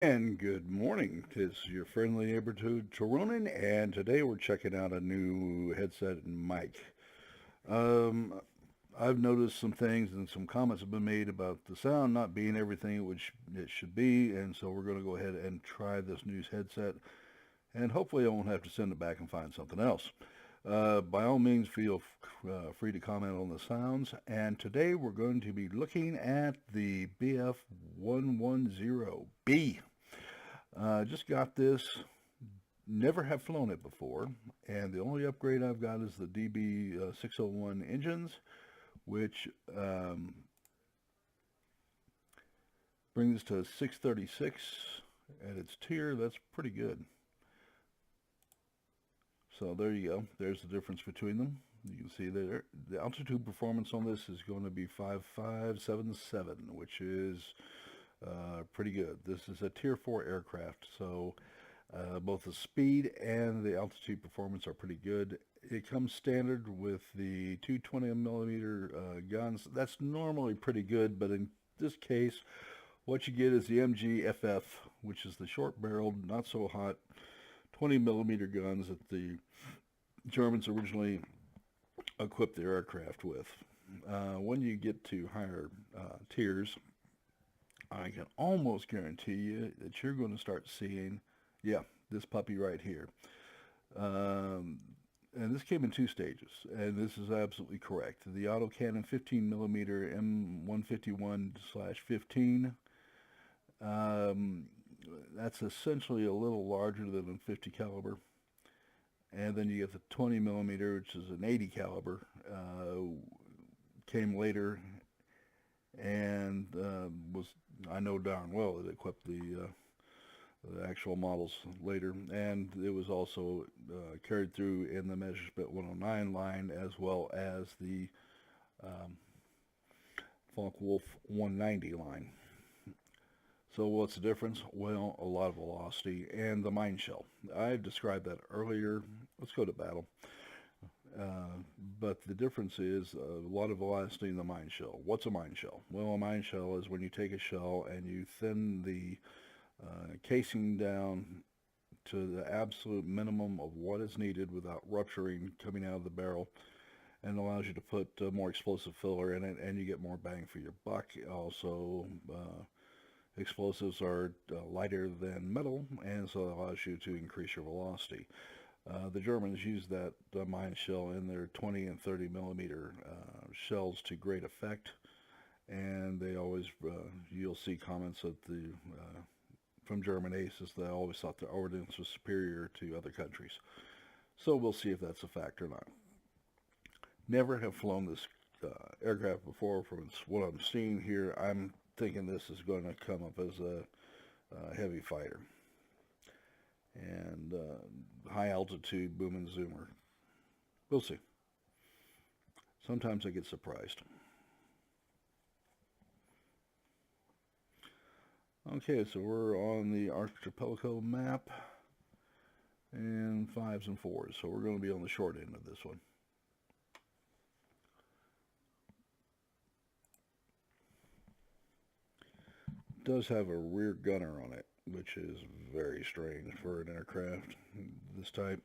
And good morning. It's your friendly neighborhood Tironan, and today we're checking out a new headset and mic. Um, I've noticed some things and some comments have been made about the sound not being everything which it should be, and so we're going to go ahead and try this new headset, and hopefully I won't have to send it back and find something else. By all means, feel free to comment on the sounds, and today we're going to be looking at the BF110B. Just got this. Never have flown it before, and the only upgrade I've got is the DB601 engines, which brings to 636 at its tier. That's pretty good. So there you go. There's the difference between them. You can see there the altitude performance on this is going to be 5577, which is pretty good. This is a tier 4 aircraft, so both the speed and the altitude performance are pretty good. It comes standard with the 220 millimeter guns. That's normally pretty good, but in this case, what you get is the MGFF, which is the short barreled, not so hot 20 millimeter guns that the Germans originally equipped their aircraft with. When you get to higher tiers, I can almost guarantee you that you're going to start seeing, yeah, this puppy right here. Um, and this came in two stages, and this is absolutely correct. The autocannon 15 millimeter M151/15. Um, that's essentially a little larger than a 50 caliber. And then you get the 20 millimeter, which is an 80 caliber. Came later and was, I know darn well that it equipped the actual models later, and it was also carried through in the Messerschmitt 109 line as well as the um, Focke-Wulf 190 line. So what's the difference? Well, a lot of velocity and the Mineshell. I described that earlier. Let's go to battle. But the difference is a lot of velocity in the mine shell. What's a mine shell? Well, a mine shell is when you take a shell and you thin the casing down to the absolute minimum of what is needed without rupturing coming out of the barrel, and allows you to put more explosive filler in it, and you get more bang for your buck. Also, explosives are lighter than metal, and so it allows you to increase your velocity. The Germans use that mine shell in their 20 and 30 millimeter shells to great effect, and they always, you'll see comments at the from German aces that always thought the ordnance was superior to other countries. So we'll see if that's a fact or not. Never have flown this aircraft before. From what I'm seeing here, I'm thinking this is going to come up as a heavy fighter. And high altitude boom and zoomer. We'll see. Sometimes I get surprised. Okay, so we're on the archipelago map and fives and fours, so we're going to be on the short end of this one. It does have a rear gunner on it, which is very strange for an aircraft this type.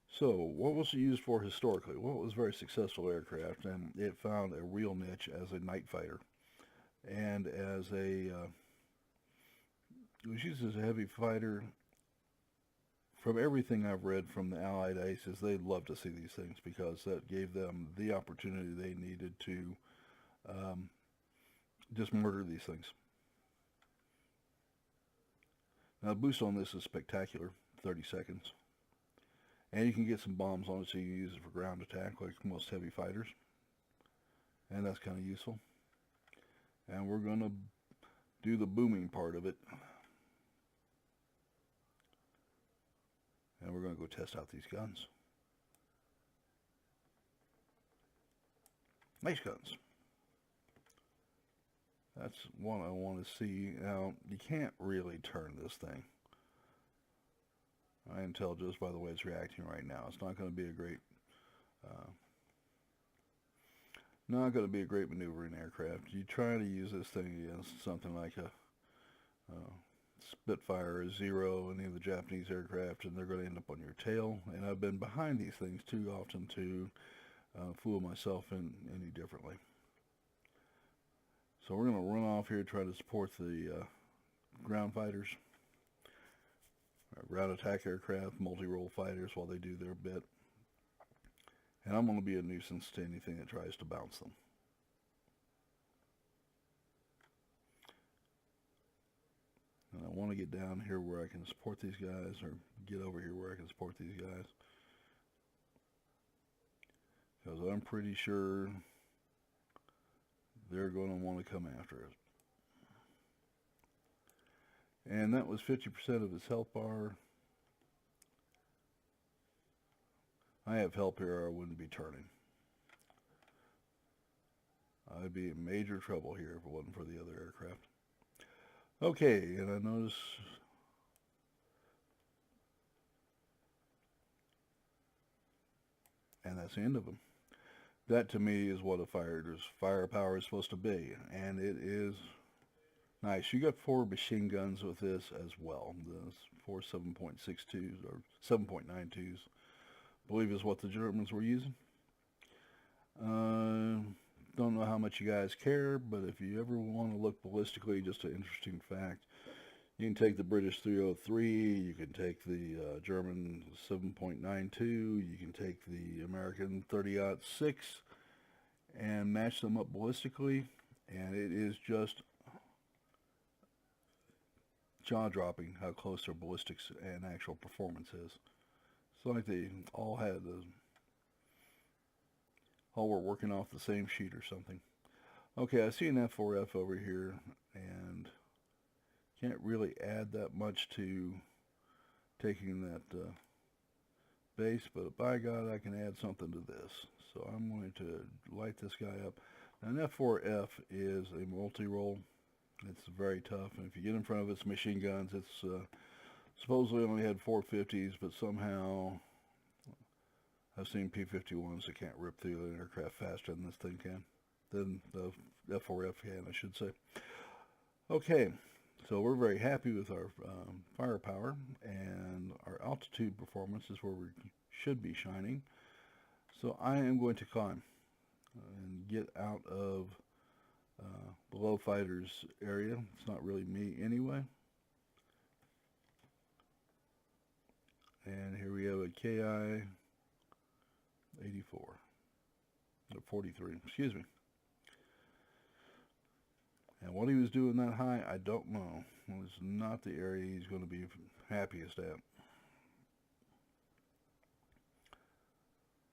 So, what was it used for historically? Well, it was a very successful aircraft, and it found a real niche as a night fighter, and as it was used as a heavy fighter. From everything I've read from the Allied aces, they'd love to see these things because that gave them the opportunity they needed to um, just murder these things. Now, the boost on this is spectacular, 30 seconds. And you can get some bombs on it so you can use it for ground attack like most heavy fighters. And that's kind of useful. And we're going to do the booming part of it. And we're going to go test out these guns. Nice guns. That's one I want to see. Now, you can't really turn this thing. I can tell just by the way it's reacting right now. It's not going to be a great Not going to be a great maneuvering aircraft. You try to use this thing against something like a Spitfire or Zero, any of the Japanese aircraft, and they're going to end up on your tail. And I've been behind these things too often to fool myself in any differently. So we're going to run off here, try to support the ground fighters, ground attack aircraft, multi-role fighters while they do their bit. And I'm going to be a nuisance to anything that tries to bounce them. And I want to get down here where I can support these guys, or get over here where I can support these guys. Because I'm pretty sure they're going to want to come after us. And that was 50% of his health bar. I have help here or I wouldn't be turning. I'd be in major trouble here if it wasn't for the other aircraft. Okay, and I notice and that's the end of them. That to me is what a fighter's firepower is supposed to be, and it is nice. You got 4 machine guns with this as well. The 4 7.62s or 7.92s, I believe is what the Germans were using. Don't know how much you guys care, but if you ever want to look ballistically, just an interesting fact, you can take the British 303, you can take the German 7.92, you can take the American 30-06 and match them up ballistically, and it is just jaw-dropping how close their ballistics and actual performance is. It's like they all had all were working off the same sheet or something. Okay, I see an F4F over here, and can't really add that much to taking that base, but by God, I can add something to this. So I'm going to light this guy up. Now, an F4F is a multi-role. It's very tough, and if you get in front of its machine guns, it's supposedly only had 450s, but somehow I've seen P-51s that can't rip through an aircraft faster than this thing can. Than the F4F can, I should say. Okay, so we're very happy with our firepower, and our altitude performance is where we should be shining. So I am going to climb and get out of the low fighters area. It's not really me anyway. And here we have a KI 84 or 43, excuse me. And what he was doing that high, I don't know. It's not the area he's going to be happiest at.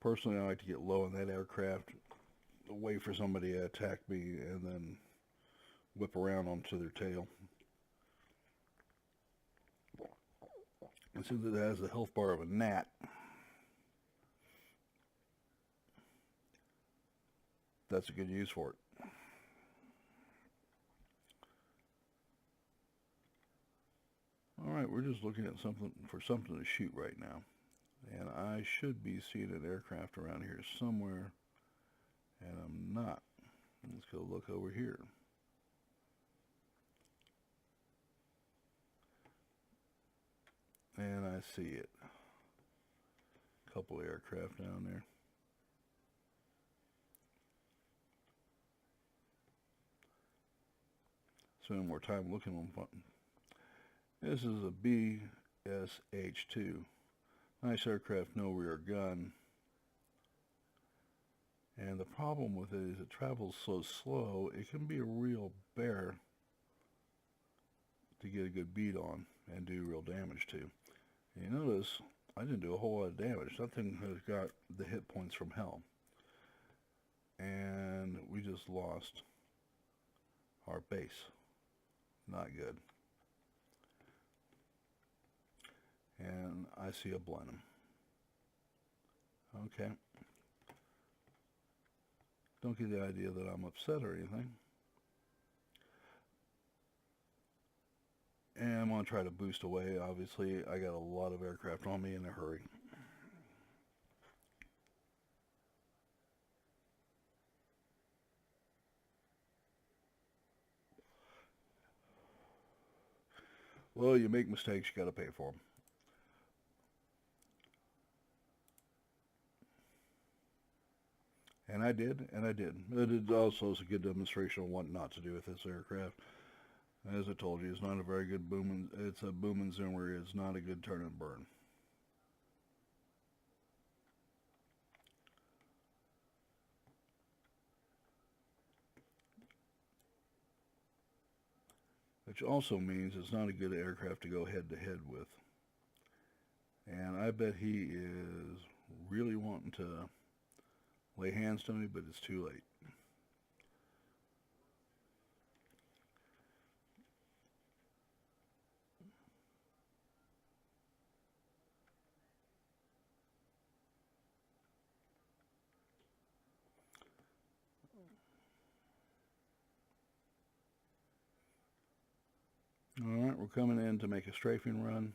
Personally, I like to get low in that aircraft, wait for somebody to attack me, and then whip around onto their tail. And since it has the health bar of a gnat, that's a good use for it. Alright, we're just looking at something to shoot right now. And I should be seeing an aircraft around here somewhere, and I'm not. Let's go look over here. And I see it. A couple of aircraft down there. Spend more time looking on something. This is a BSH-2. Nice aircraft, no rear gun. And the problem with it is it travels so slow, it can be a real bear to get a good beat on and do real damage to. And you notice, I didn't do a whole lot of damage. That thing has got the hit points from hell. And we just lost our base. Not good. And I see a Blenheim. Okay. Don't get the idea that I'm upset or anything. And I'm going to try to boost away. Obviously, I got a lot of aircraft on me in a hurry. Well, you make mistakes, you got to pay for them. And I did, and I did. It also is a good demonstration of what not to do with this aircraft. As I told you, it's not a very good boom. It's a boom and zoom where it's not a good turn and burn. Which also means it's not a good aircraft to go head to head with. And I bet he is really wanting to lay hands to me, but it's too late. Alright, we're coming in to make a strafing run.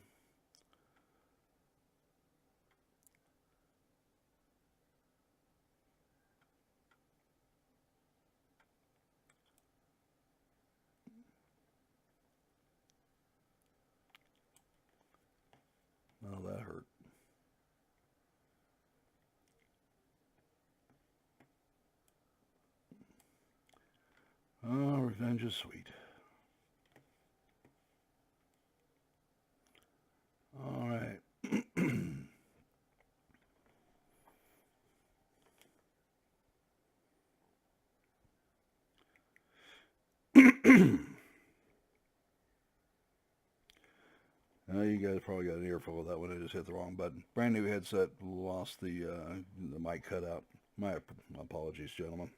Oh, that hurt. Oh, revenge is sweet. All right. You guys probably got an earful of that one. I just hit the wrong button. Brand new headset, lost the mic cutout. My apologies, gentlemen.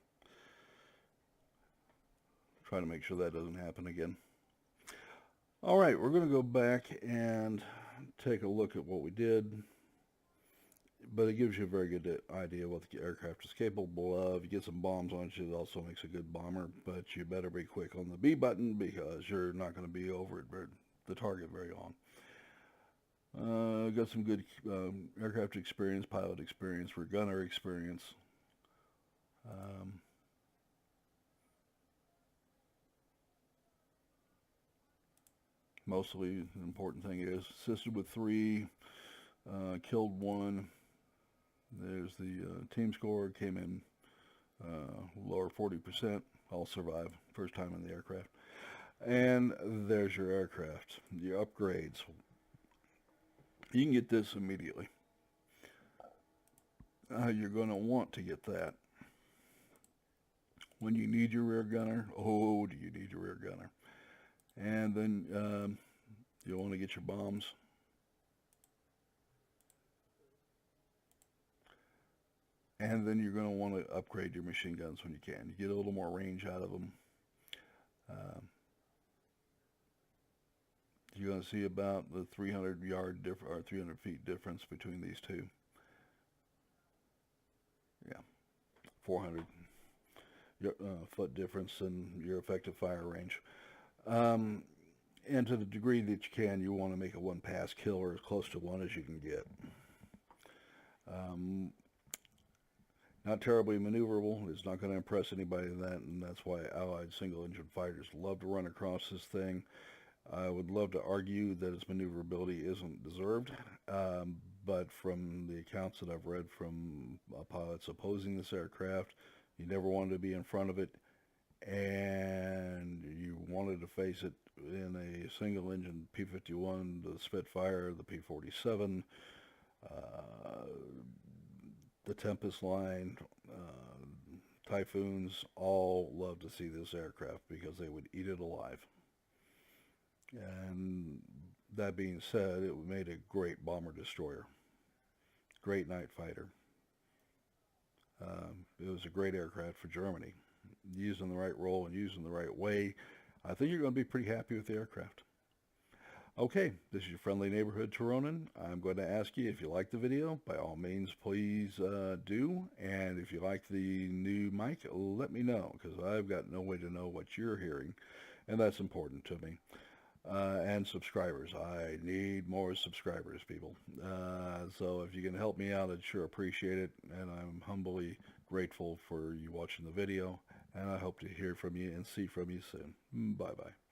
Try to make sure that doesn't happen again. All right, we're going to go back and take a look at what we did. But it gives you a very good idea what the aircraft is capable of. You get some bombs on it, it also makes a good bomber. But you better be quick on the B button because you're not going to be over at the target very long. Got some good aircraft experience, pilot experience, gunner experience. Mostly the important thing is assisted with 3, killed 1. There's the team score, came in lower 40%. I'll survive, first time in the aircraft. And there's your aircraft, your upgrades. You can get this immediately. You're going to want to get that. When you need your rear gunner, oh, do you need your rear gunner. And then you'll want to get your bombs. And then you're going to want to upgrade your machine guns when you can. You get a little more range out of them. You're going to see about the 300 feet difference between these two. Yeah, 400 foot difference in your effective fire range. And to the degree that you can, you want to make a one-pass kill or as close to one as you can get. Not terribly maneuverable. It's not going to impress anybody in that, and that's why Allied single-engine fighters love to run across this thing. I would love to argue that its maneuverability isn't deserved, but from the accounts that I've read from pilots opposing this aircraft, you never wanted to be in front of it, and you wanted to face it in a single-engine P-51, the Spitfire, the P-47, the Tempest line, Typhoons, all love to see this aircraft because they would eat it alive. And that being said, it made a great bomber destroyer, great night fighter. It was a great aircraft for Germany. Used in the right role and used in the right way, I think you're going to be pretty happy with the aircraft. Okay, this is your friendly neighborhood Tironan. I'm going to ask you if you like the video, by all means, please do. And if you like the new mic, let me know, because I've got no way to know what you're hearing, and that's important to me. And subscribers. I need more subscribers, people. So if you can help me out, I'd sure appreciate it. And I'm humbly grateful for you watching the video. And I hope to hear from you and see from you soon. Bye-bye.